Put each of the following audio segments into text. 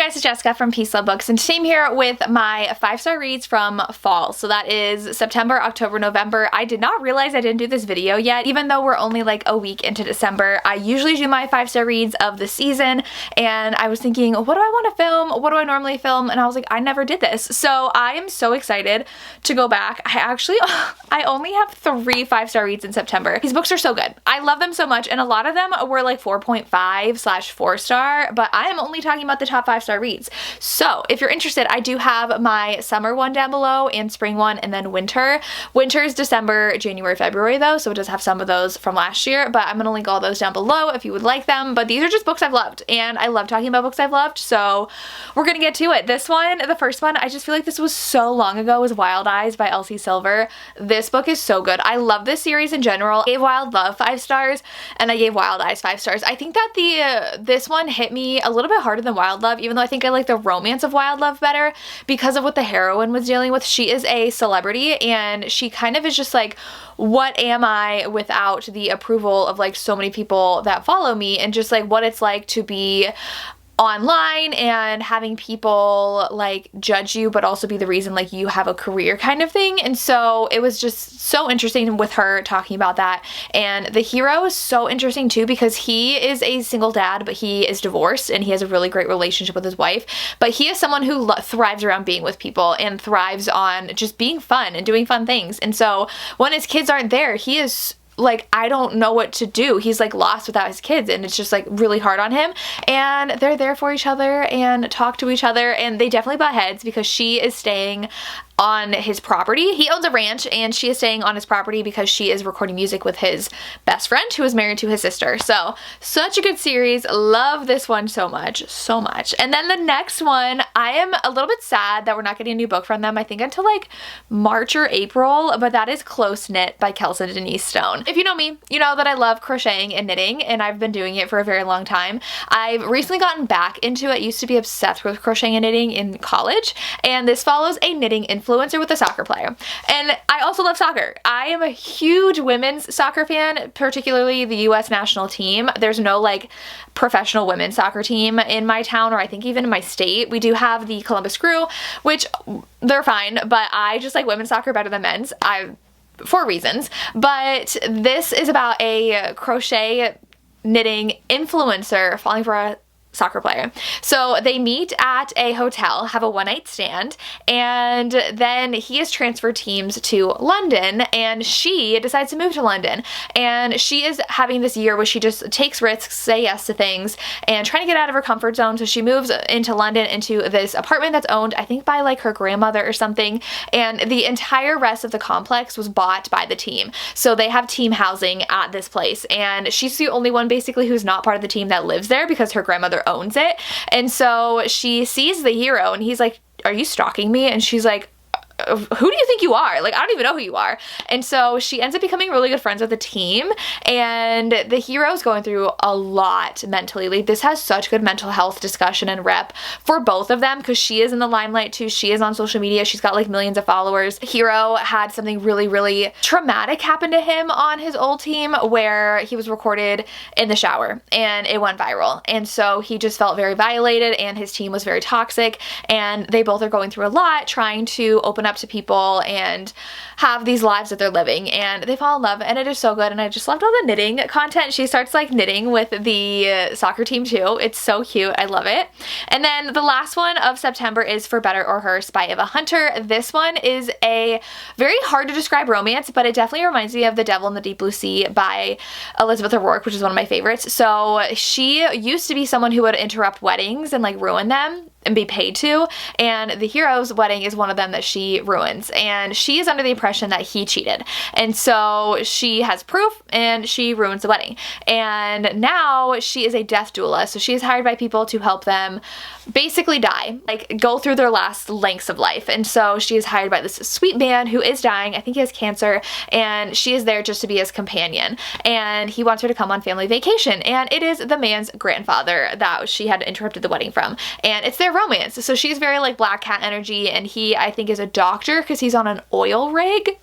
guys, it's Jessica from Peace Love Books, and today I'm here with my 5-star reads from fall. So that is September, October, November. I did not realize I didn't do this video yet, even though we're only like a week into December. I usually do my 5-star reads of the season, and I was thinking, what do I want to film? What do I normally film? And I was like, I never did this. So I am so excited to go back. I only have 3 5-star reads in September. These books are so good. I love them so much, and a lot of them were like 4.5/4-star, but I am only talking about the top 5-star reads. So if you're interested, I do have my summer one down below and spring one, and then winter. Winter is December, January, February though, so it does have some of those from last year, but I'm gonna link all those down below if you would like them. But these are just books I've loved, and I love talking about books I've loved, so we're gonna get to it. This one, the first one, I just feel like this was so long ago, was Wild Eyes by Elsie Silver. This book is so good. I love this series in general. I gave Wild Love 5 stars, and I gave Wild Eyes 5 stars. I think that this one hit me a little bit harder than Wild Love, even though I think I like the romance of Wild Love better because of what the heroine was dealing with. She is a celebrity, and she kind of is just like, what am I without the approval of like so many people that follow me, and just like what it's like to be online and having people like judge you but also be the reason like you have a career kind of thing. And so it was just so interesting with her talking about that. And the hero is so interesting too, because he is a single dad, but he is divorced and he has a really great relationship with his wife, but he is someone who thrives around being with people and thrives on just being fun and doing fun things. And so when his kids aren't there, he is like, I don't know what to do. He's like lost without his kids, and it's just like really hard on him. And they're there for each other and talk to each other, and they definitely butt heads because she is staying on his property. He owns a ranch, and she is staying on his property because she is recording music with his best friend who is married to his sister. So such a good series. Love this one so much, so much. And then the next one, I am a little bit sad that we're not getting a new book from them, I think until like March or April, but that is Close Knit by Kelsey Denise Stone. If you know me, you know that I love crocheting and knitting, and I've been doing it for a very long time. I've recently gotten back into it. Used to be obsessed with crocheting and knitting in college, and this follows a knitting influencer with a soccer player. And I also love soccer. I am a huge women's soccer fan, particularly the US national team. There's no like professional women's soccer team in my town, or I think even in my state. We do have the Columbus Crew, which they're fine, but I just like women's soccer better than men's. For reasons. But this is about a crochet knitting influencer falling for a soccer player. So they meet at a hotel, have a one-night stand, and then he has transferred teams to London, and she decides to move to London. And she is having this year where she just takes risks, say yes to things, and trying to get out of her comfort zone. So she moves into London, into this apartment that's owned, I think, by like her grandmother or something, and the entire rest of the complex was bought by the team. So they have team housing at this place, and she's the only one basically who's not part of the team that lives there because her grandmother owns it. And so she sees the hero, and he's like, are you stalking me? And she's like, who do you think you are? Like, I don't even know who you are. And so she ends up becoming really good friends with the team, and the hero's going through a lot mentally. Like, this has such good mental health discussion and rep for both of them, because she is in the limelight too. She is on social media. She's got like millions of followers. Hero had something really, really traumatic happen to him on his old team, where he was recorded in the shower and it went viral. And so he just felt very violated, and his team was very toxic, and they both are going through a lot trying to open up to people and have these lives that they're living, and they fall in love, and it is so good. And I just loved all the knitting content. She starts like knitting with the soccer team too. It's so cute. I love it. And then the last one of September is For Better or Worse by Eva Hunter. This one is a very hard to describe romance, but it definitely reminds me of The Devil in the Deep Blue Sea by Elizabeth O'Rourke, which is one of my favorites. So she used to be someone who would interrupt weddings and like ruin them and be paid to, and the hero's wedding is one of them that she ruins, and she is under the impression that he cheated, and so she has proof and she ruins the wedding. And now she is a death doula, so she is hired by people to help them basically die, like go through their last lengths of life. And so she is hired by this sweet man who is dying. I think he has cancer, and she is there just to be his companion, and he wants her to come on family vacation, and it is the man's grandfather that she had interrupted the wedding from, and it's their romance. So she's very like Black Cat energy, and he, I think, is a doctor because he's on an oil rig.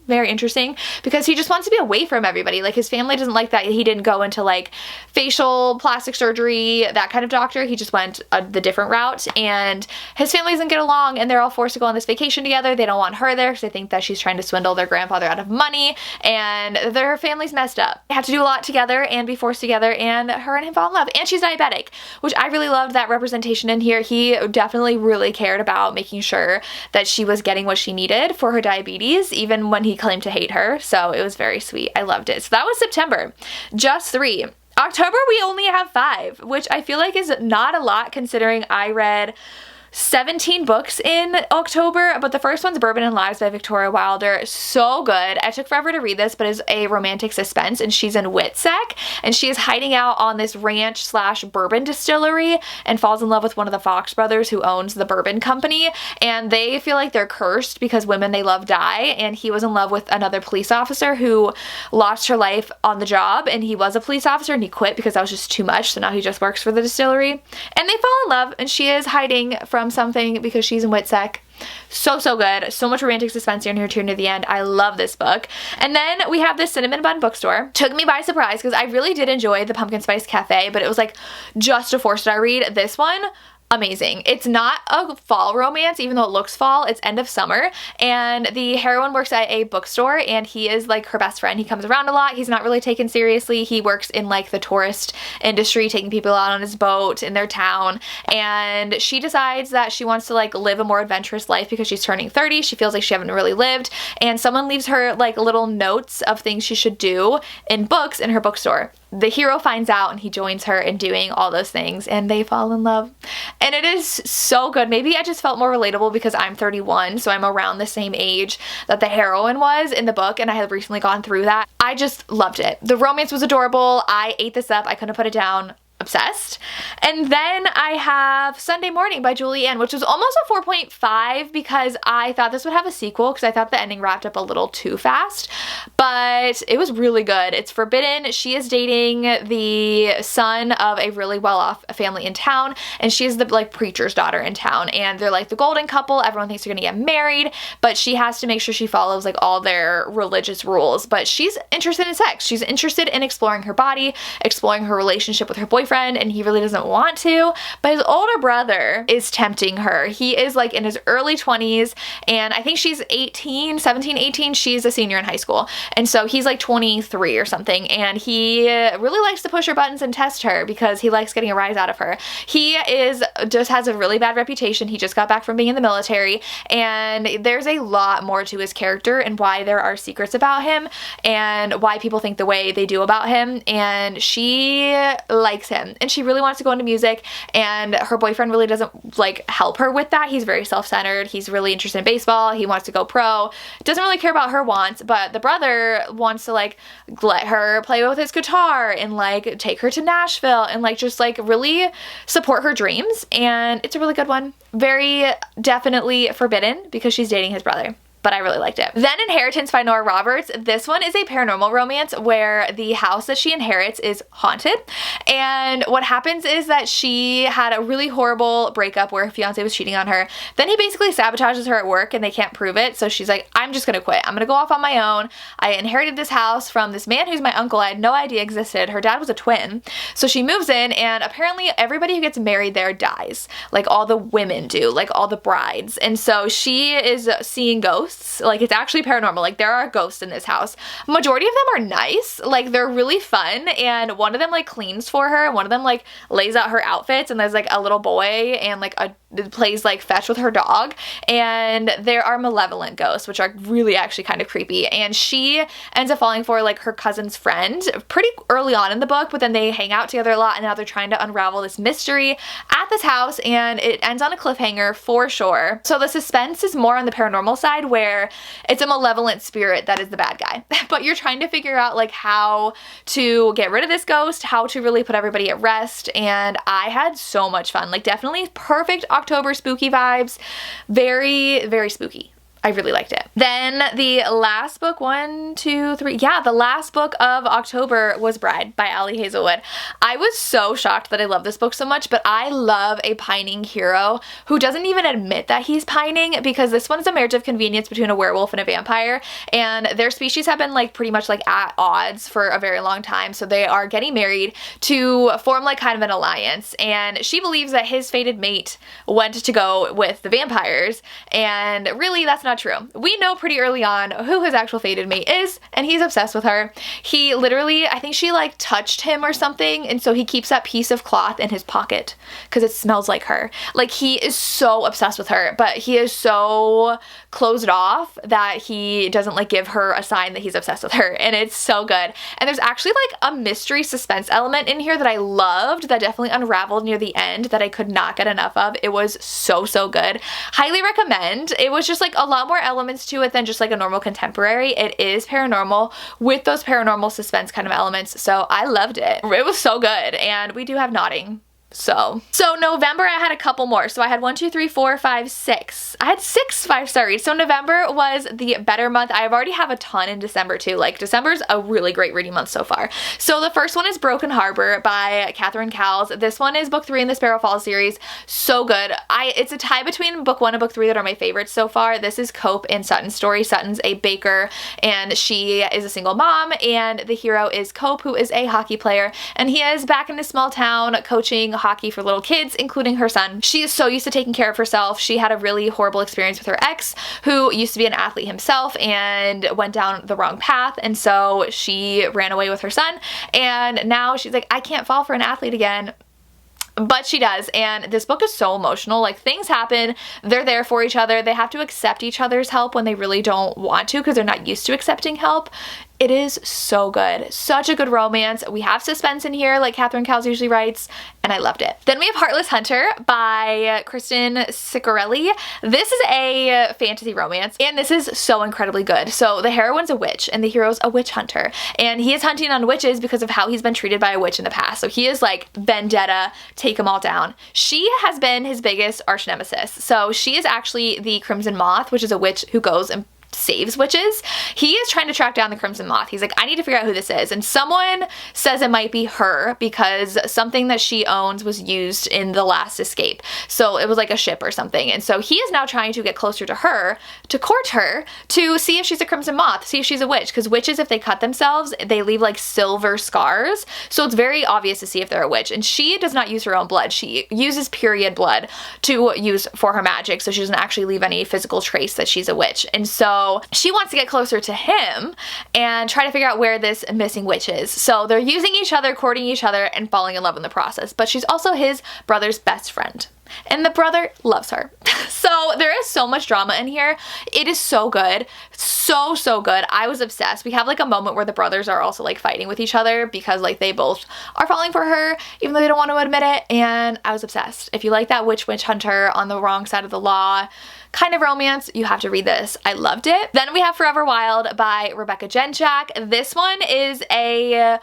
very interesting because he just wants to be away from everybody. Like his family doesn't like that he didn't go into like facial plastic surgery, that kind of doctor. He just went the different route, and his family doesn't get along, and they're all forced to go on this vacation together. They don't want her there because they think that she's trying to swindle their grandfather out of money, and their family's messed up. They have to do a lot together and be forced together, and her and him fall in love. And she's diabetic, which I really loved that representation in here. He definitely really cared about making sure that she was getting what she needed for her diabetes, even when he claimed to hate her. So it was very sweet. I loved it. So that was September. Just 3. October, we only have 5, which I feel like is not a lot considering I read 17 books in October, but the first one's Bourbon and Lies by Victoria Wilder. So good. I took forever to read this, but it's a romantic suspense, and she's in Witsec, and she is hiding out on this ranch / bourbon distillery and falls in love with one of the Fox brothers who owns the bourbon company, and they feel like they're cursed because women they love die, and he was in love with another police officer who lost her life on the job, and he was a police officer and he quit because that was just too much, so now he just works for the distillery, and they fall in love, and she is hiding from something because she's in Witsec. So good. So much romantic suspense in here too near the end. I love this book. And then we have this Cinnamon Bun bookstore. Took me by surprise because I really did enjoy the Pumpkin Spice Cafe, but it was like just a 4-star read. This one, amazing. It's not a fall romance, even though it looks fall. It's end of summer, and the heroine works at a bookstore, and he is like her best friend. He comes around a lot. He's not really taken seriously. He works in like the tourist industry, taking people out on his boat in their town, and she decides that she wants to like live a more adventurous life because she's turning 30. She feels like she hasn't really lived, and someone leaves her like little notes of things she should do in books in her bookstore. The hero finds out, and he joins her in doing all those things, and they fall in love. And it is so good. Maybe I just felt more relatable because I'm 31, so I'm around the same age that the heroine was in the book, and I had recently gone through that. I just loved it. The romance was adorable. I ate this up. I couldn't put it down. Obsessed. And then I have Sunday Morning by Julie Ann, which was almost a 4.5 because I thought this would have a sequel because I thought the ending wrapped up a little too fast, but it was really good. It's forbidden. She is dating the son of a really well-off family in town, and she is the like preacher's daughter in town, and they're like the golden couple. Everyone thinks they're gonna get married, but she has to make sure she follows like all their religious rules. But she's interested in sex. She's interested in exploring her body, exploring her relationship with her boyfriend, and he really doesn't want to, but his older brother is tempting her. He is like in his early 20s, and I think she's 18, 17, 18. She's a senior in high school, and so he's like 23 or something, and he really likes to push her buttons and test her because he likes getting a rise out of her. He just has a really bad reputation. He just got back from being in the military, and there's a lot more to his character and why there are secrets about him and why people think the way they do about him, and she likes him, and she really wants to go into music, and her boyfriend really doesn't like help her with that. He's very self-centered. He's really interested in baseball. He wants to go pro. Doesn't really care about her wants, but the brother wants to like let her play with his guitar and like take her to Nashville and like just like really support her dreams, and it's a really good one. Very definitely forbidden because she's dating his brother, but I really liked it. Then Inheritance by Nora Roberts. This one is a paranormal romance where the house that she inherits is haunted, and what happens is that she had a really horrible breakup where her fiance was cheating on her. Then he basically sabotages her at work, and they can't prove it, so she's like, I'm just gonna quit. I'm gonna go off on my own. I inherited this house from this man who's my uncle I had no idea existed. Her dad was a twin. So she moves in, and apparently everybody who gets married there dies. Like all the women do, like all the brides. And so she is seeing ghosts. Like it's actually paranormal. Like there are ghosts in this house. Majority of them are nice. Like they're really fun, and one of them like cleans for her, and one of them like lays out her outfits, and there's like a little boy and like plays like fetch with her dog, and there are malevolent ghosts which are really actually kind of creepy, and she ends up falling for like her cousin's friend pretty early on in the book, but then they hang out together a lot, and now they're trying to unravel this mystery at this house, and it ends on a cliffhanger for sure. So the suspense is more on the paranormal side where it's a malevolent spirit that is the bad guy, but you're trying to figure out like how to get rid of this ghost, how to really put everybody at rest, and I had so much fun. Like definitely perfect October spooky vibes. Very, very spooky. I really liked it. Then the last book, the last book of October was Bride by Ali Hazelwood. I was so shocked that I love this book so much, but I love a pining hero who doesn't even admit that he's pining, because this one's a marriage of convenience between a werewolf and a vampire, and their species have been like pretty much like at odds for a very long time, so they are getting married to form like kind of an alliance, and she believes that his fated mate went to go with the vampires, and really that's not true. We know pretty early on who his actual fated mate is, and he's obsessed with her. He literally, I think she like touched him or something, and so he keeps that piece of cloth in his pocket because it smells like her. Like, he is so obsessed with her, but he is so closed off that he doesn't like give her a sign that he's obsessed with her, and it's so good. And there's actually like a mystery suspense element in here that I loved, that definitely unraveled near the end, that I could not get enough of. It was so good. Highly recommend. It was just like a lot more elements to it than just like a normal contemporary. It is paranormal with those paranormal suspense kind of elements, so I loved it. It was so good, and we do have nodding. So November, I had a couple more. So I had 1, 2, 3, 4, 5, 6. I had 6 5-star reads. So November was the better month. I already have a ton in December too. Like, December's a really great reading month so far. So the first one is Broken Harbor by Catherine Cowles. This one is book 3 in the Sparrow Falls series. So good. It's a tie between book 1 and book 3 that are my favorites so far. This is Cope and Sutton's story. Sutton's a baker, and she is a single mom, and the hero is Cope, who is a hockey player, and he is back in a small town coaching hockey for little kids, including her son. She is so used to taking care of herself. She had a really horrible experience with her ex, who used to be an athlete himself and went down the wrong path, and so she ran away with her son, and now she's like, I can't fall for an athlete again. But she does, and this book is so emotional. Like, things happen, they're there for each other, they have to accept each other's help when they really don't want to because they're not used to accepting help. It is so good. Such a good romance. We have suspense in here like Catherine Cowles usually writes, and I loved it. Then we have Heartless Hunter by Kristen Ciccarelli. This is a fantasy romance, and this is so incredibly good. So the heroine's a witch, and the hero's a witch hunter, and he is hunting on witches because of how he's been treated by a witch in the past. So he is like vendetta, take them all down. She has been his biggest arch nemesis. So she is actually the Crimson Moth, which is a witch who goes and saves witches. He is trying to track down the Crimson Moth. He's like, I need to figure out who this is. And someone says it might be her because something that she owns was used in the last escape. So it was like a ship or something. And so he is now trying to get closer to her, to court her, to see if she's a Crimson Moth, see if she's a witch. Because witches, if they cut themselves, they leave like silver scars. So it's very obvious to see if they're a witch. And she does not use her own blood. She uses period blood to use for her magic. So she doesn't actually leave any physical trace that she's a witch. And so she wants to get closer to him and try to figure out where this missing witch is. So they're using each other, courting each other, and falling in love in the process. But she's also his brother's best friend, and the brother loves her. So there is so much drama in here. It is so good. So good. I was obsessed. We have like a moment where the brothers are also like fighting with each other because like they both are falling for her even though they don't want to admit it, and I was obsessed. If you like that witch hunter on the wrong side of the law kind of romance, you have to read this. I loved it. Then we have Forever Wild by Rebecca Genchak. This one is a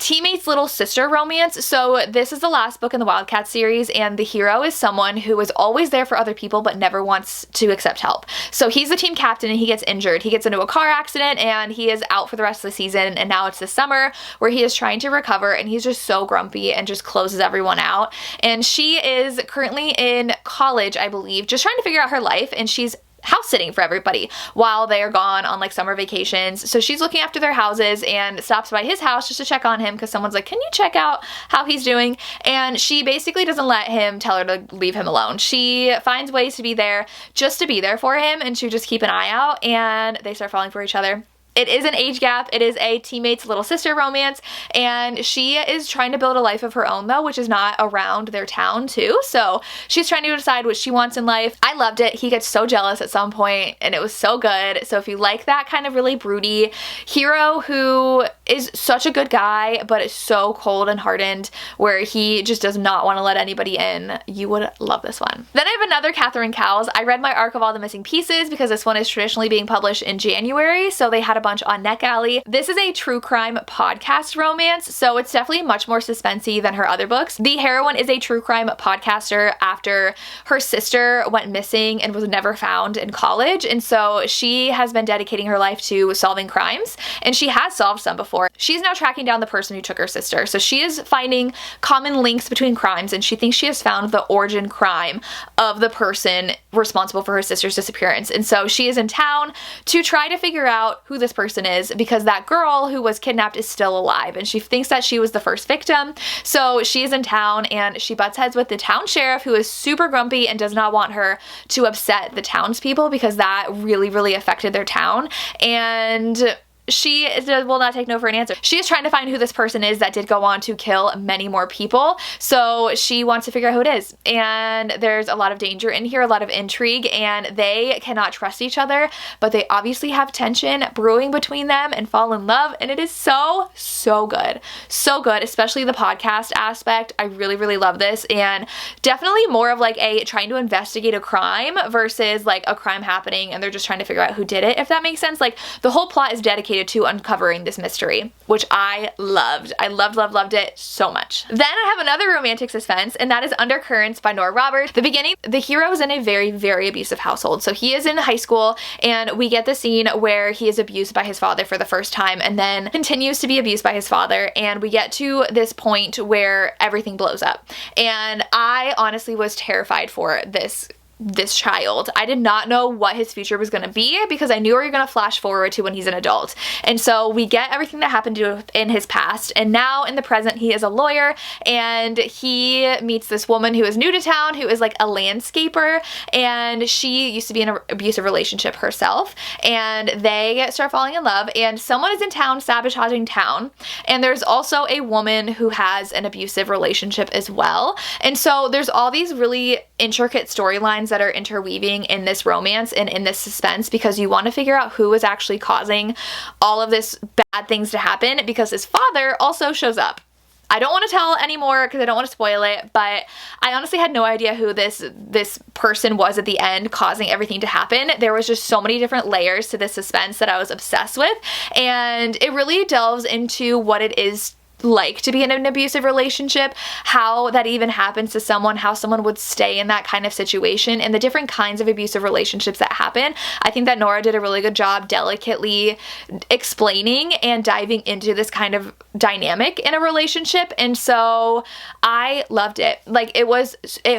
teammate's little sister romance. So this is the last book in the Wildcat series, and the hero is someone who is always there for other people but never wants to accept help. So he's the team captain and he gets injured. He gets into a car accident and he is out for the rest of the season, and now it's the summer where he is trying to recover, and he's just so grumpy and just closes everyone out. And she is currently in college, I believe, just trying to figure out her life, and she's house sitting for everybody while they are gone on like summer vacations. So she's looking after their houses and stops by his house just to check on him because someone's like, can you check out how he's doing? And she basically doesn't let him tell her to leave him alone. She finds ways to be there just to be there for him and to just keep an eye out, and they start falling for each other. It is an age gap. It is a teammate's little sister romance, and she is trying to build a life of her own though, which is not around their town too. So she's trying to decide what she wants in life. I loved it. He gets so jealous at some point, and it was so good. So if you like that kind of really broody hero who is such a good guy but is so cold and hardened where he just does not want to let anybody in, you would love this one. Then I have another Catherine Cowles. I read my Arc of All the Missing Pieces because this one is traditionally being published in January, so they had a bunch on NetGalley. This is a true crime podcast romance, so it's definitely much more suspensey than her other books. The heroine is a true crime podcaster after her sister went missing and was never found in college, and so she has been dedicating her life to solving crimes, and she has solved some before. She's now tracking down the person who took her sister, so she is finding common links between crimes, and she thinks she has found the origin crime of the person responsible for her sister's disappearance. And so she is in town to try to figure out who this person is, because that girl who was kidnapped is still alive, and she thinks that she was the first victim. So she is in town and she butts heads with the town sheriff, who is super grumpy and does not want her to upset the townspeople because that really affected their town. And she will not take no for an answer. She is trying to find who this person is that did go on to kill many more people. So she wants to figure out who it is. And there's a lot of danger in here, a lot of intrigue, and they cannot trust each other, but they obviously have tension brewing between them and fall in love. And it is so good. So good, especially the podcast aspect. I really love this, and definitely more of like a trying to investigate a crime versus like a crime happening and they're just trying to figure out who did it, if that makes sense. Like the whole plot is dedicated to uncovering this mystery, which I loved. I loved it so much. Then I have another romantic suspense, and that is Undercurrents by Nora Roberts. The beginning, the hero is in a very abusive household. So he is in high school, and we get the scene where he is abused by his father for the first time and then continues to be abused by his father, and we get to this point where everything blows up. And I honestly was terrified for this child. I did not know what his future was going to be, because I knew we were going to flash forward to when he's an adult. And so we get everything that happened to him in his past, and now in the present he is a lawyer, and he meets this woman who is new to town, who is like a landscaper, and she used to be in an abusive relationship herself, and they start falling in love, and someone is in town sabotaging town, and there's also a woman who has an abusive relationship as well. And so there's all these really intricate storylines that are interweaving in this romance and in this suspense, because you want to figure out who is actually causing all of this bad things to happen, because his father also shows up. I don't want to tell anymore because I don't want to spoil it, but I honestly had no idea who this person was at the end causing everything to happen. There was just so many different layers to this suspense that I was obsessed with, and it really delves into what it is like to be in an abusive relationship, how that even happens to someone, how someone would stay in that kind of situation, and the different kinds of abusive relationships that happen. I think that Nora did a really good job delicately explaining and diving into this kind of dynamic in a relationship, and so I loved it. Like it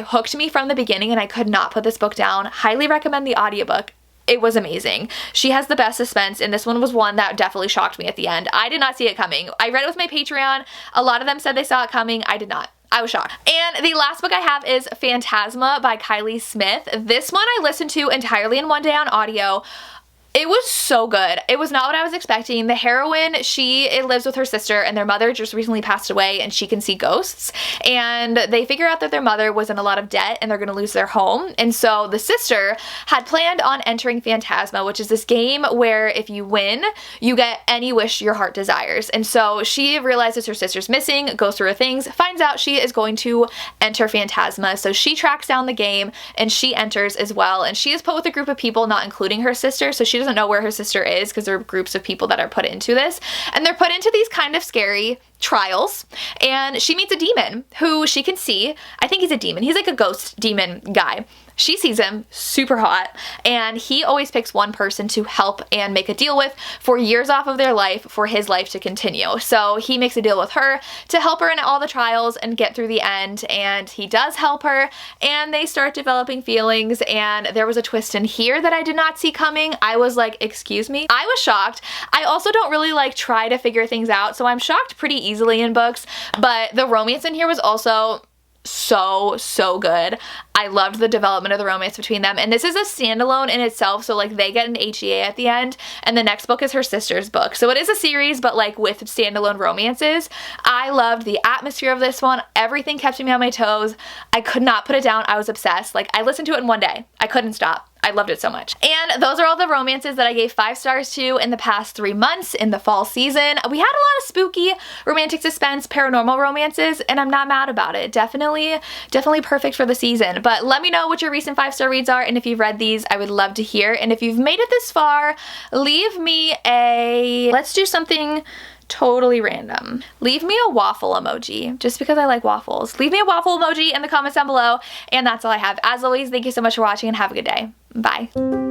hooked me from the beginning, and I could not put this book down. Highly recommend the audiobook. It was amazing. She has the best suspense, and this one was one that definitely shocked me at the end. I did not see it coming. I read it with my Patreon. A lot of them said they saw it coming. I did not. I was shocked. And the last book I have is Phantasma by Kylie Smith. This one I listened to entirely in one day on audio. It was so good. It was not what I was expecting. The heroine, it lives with her sister, and their mother just recently passed away, and she can see ghosts. And they figure out that their mother was in a lot of debt and they're going to lose their home. And so the sister had planned on entering Phantasma, which is this game where if you win, you get any wish your heart desires. And so she realizes her sister's missing, goes through her things, finds out she is going to enter Phantasma. So she tracks down the game and she enters as well. And she is put with a group of people, not including her sister. So she doesn't know where her sister is, because there are groups of people that are put into this, and they're put into these kind of scary trials, and she meets a demon who she can see. I think he's a demon. He's like a ghost demon guy. She sees him, super hot, and he always picks one person to help and make a deal with for years off of their life for his life to continue. So he makes a deal with her to help her in all the trials and get through the end, and he does help her, and they start developing feelings, and there was a twist in here that I did not see coming. I was like, excuse me? I was shocked. I also don't really like try to figure things out, so I'm shocked pretty easily in books, but the romance in here was also so good. I loved the development of the romance between them, and this is a standalone in itself, so like they get an HEA at the end, and the next book is her sister's book. So it is a series, but like with standalone romances. I loved the atmosphere of this one. Everything kept me on my toes. I could not put it down. I was obsessed. Like I listened to it in one day. I couldn't stop. I loved it so much. And those are all the romances that I gave 5 stars to in the past 3 months in the fall season. We had a lot of spooky romantic suspense, paranormal romances, and I'm not mad about it. Definitely perfect for the season. But let me know what your recent 5-star reads are, and if you've read these, I would love to hear. And if you've made it this far, leave me a, let's do something totally random. Leave me a waffle emoji, just because I like waffles. Leave me a waffle emoji in the comments down below, and that's all I have. As always, thank you so much for watching, and have a good day. Bye.